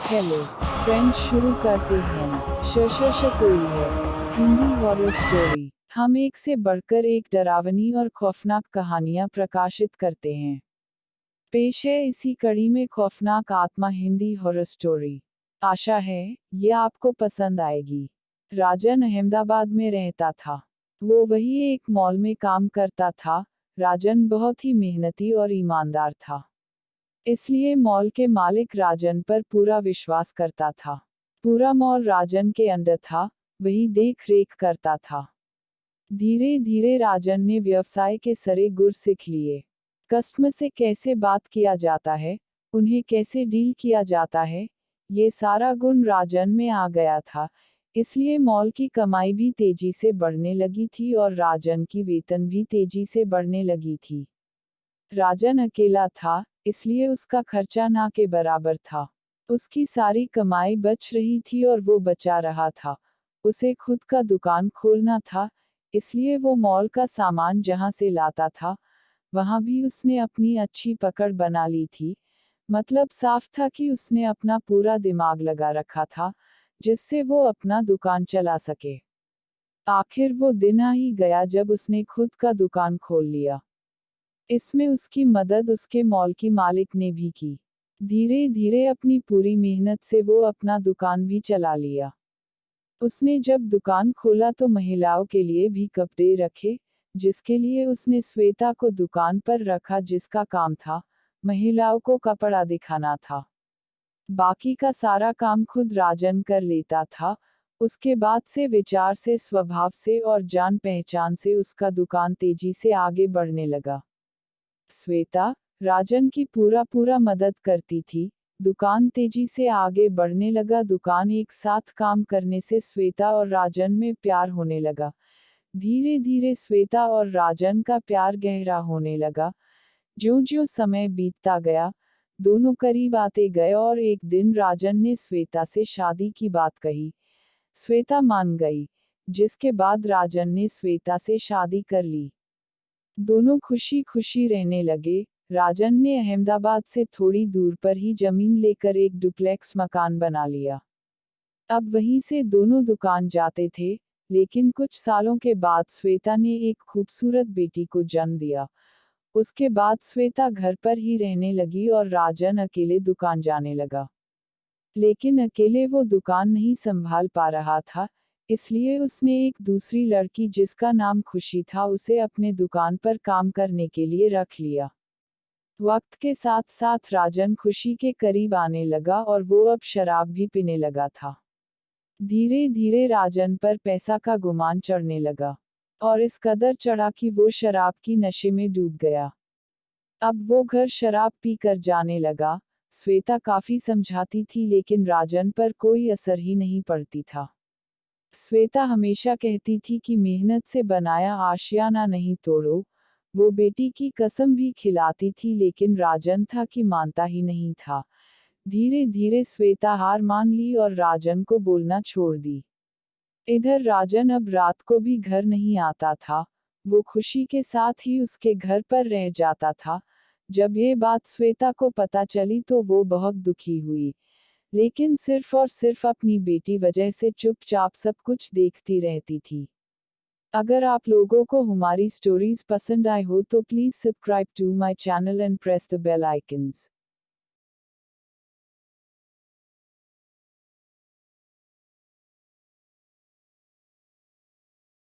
Hello friends, शुरू करते हैं। श कोई है हिंदी हॉरर स्टोरी। हम एक से बढ़कर एक डरावनी और खौफनाक कहानियां प्रकाशित करते हैं। पेश है इसी कड़ी में खौफनाक आत्मा हिंदी हॉरर स्टोरी। आशा है ये आपको पसंद आएगी। राजन अहमदाबाद में रहता था। वो वही एक मॉल में काम करता था। राजन बहुत ही मेहनती और ईमानदार था, इसलिए मॉल के मालिक राजन पर पूरा विश्वास करता था। पूरा मॉल राजन के अंडर था, वही देख रेख करता था। धीरे धीरे राजन ने व्यवसाय के सरे गुर सीख लिए। कस्टमर से कैसे बात किया जाता है, उन्हें कैसे डील किया जाता है, ये सारा गुण राजन में आ गया था। इसलिए मॉल की कमाई भी तेजी से बढ़ने लगी थी और राजन की वेतन भी तेजी से बढ़ने लगी थी। राजन अकेला था, इसलिए उसका खर्चा ना के बराबर था। उसकी सारी कमाई बच रही थी और वो बचा रहा था। उसे खुद का दुकान खोलना था, इसलिए वो मॉल का सामान जहां से लाता था, वहां भी उसने अपनी अच्छी पकड़ बना ली थी। मतलब साफ था कि उसने अपना पूरा दिमाग लगा रखा था, जिससे वो अपना दुकान चला सके। आखिर वो दिन आ ही गया जब उसने खुद का दुकान खोल लिया। इसमें उसकी मदद उसके मॉल की मालिक ने भी की। धीरे धीरे अपनी पूरी मेहनत से वो अपना दुकान भी चला लिया। उसने जब दुकान खोला तो महिलाओं के लिए भी कपड़े रखे, जिसके लिए उसने श्वेता को दुकान पर रखा, जिसका काम था महिलाओं को कपड़ा दिखाना था। बाकी का सारा काम खुद राजन कर लेता था। उसके बाद से विचार से, स्वभाव से और जान पहचान से उसका दुकान तेजी से आगे बढ़ने लगा। श्वेता राजन की पूरा मदद करती थी। दुकान तेजी से आगे बढ़ने लगा। दुकान एक साथ काम करने से श्वेता और राजन में प्यार होने लगा। धीरे धीरे श्वेता और राजन का प्यार गहरा होने लगा। ज्यों ज्यों समय बीतता गया, दोनों करीब आते गए और एक दिन राजन ने श्वेता से शादी की बात कही। श्वेता मान गई, जिसके बाद राजन ने श्वेता से शादी कर ली। दोनों खुशी खुशी रहने लगे। राजन ने अहमदाबाद से थोड़ी दूर पर ही जमीन लेकर एक डुप्लेक्स मकान बना लिया। अब वहीं से दोनों दुकान जाते थे। लेकिन कुछ सालों के बाद श्वेता ने एक खूबसूरत बेटी को जन्म दिया। उसके बाद श्वेता घर पर ही रहने लगी और राजन अकेले दुकान जाने लगा। लेकिन अकेले वो दुकान नहीं संभाल पा रहा था, इसलिए उसने एक दूसरी लड़की, जिसका नाम खुशी था, उसे अपने दुकान पर काम करने के लिए रख लिया। वक्त के साथ साथ राजन खुशी के करीब आने लगा और वो अब शराब भी पीने लगा था। धीरे धीरे राजन पर पैसा का गुमान चढ़ने लगा, और इस कदर चढ़ा कि वो शराब की नशे में डूब गया। अब वो घर शराब पीकर जाने लगा। श्वेता काफी समझाती थी, लेकिन राजन पर कोई असर ही नहीं पड़ती था। श्वेता हमेशा कहती थी कि मेहनत से बनाया आशियाना नहीं तोड़ो। वो बेटी की कसम भी खिलाती थी, लेकिन राजन था कि मानता ही नहीं था। धीरे धीरे श्वेता हार मान ली और राजन को बोलना छोड़ दी। इधर राजन अब रात को भी घर नहीं आता था। वो खुशी के साथ ही उसके घर पर रह जाता था। जब ये बात श्वेता को पता चली तो वो बहुत दुखी हुई, लेकिन सिर्फ और सिर्फ अपनी बेटी वजह से चुपचाप सब कुछ देखती रहती थी। अगर आप लोगों को हमारी स्टोरीज पसंद आए हो तो please subscribe to my channel and press the bell icons.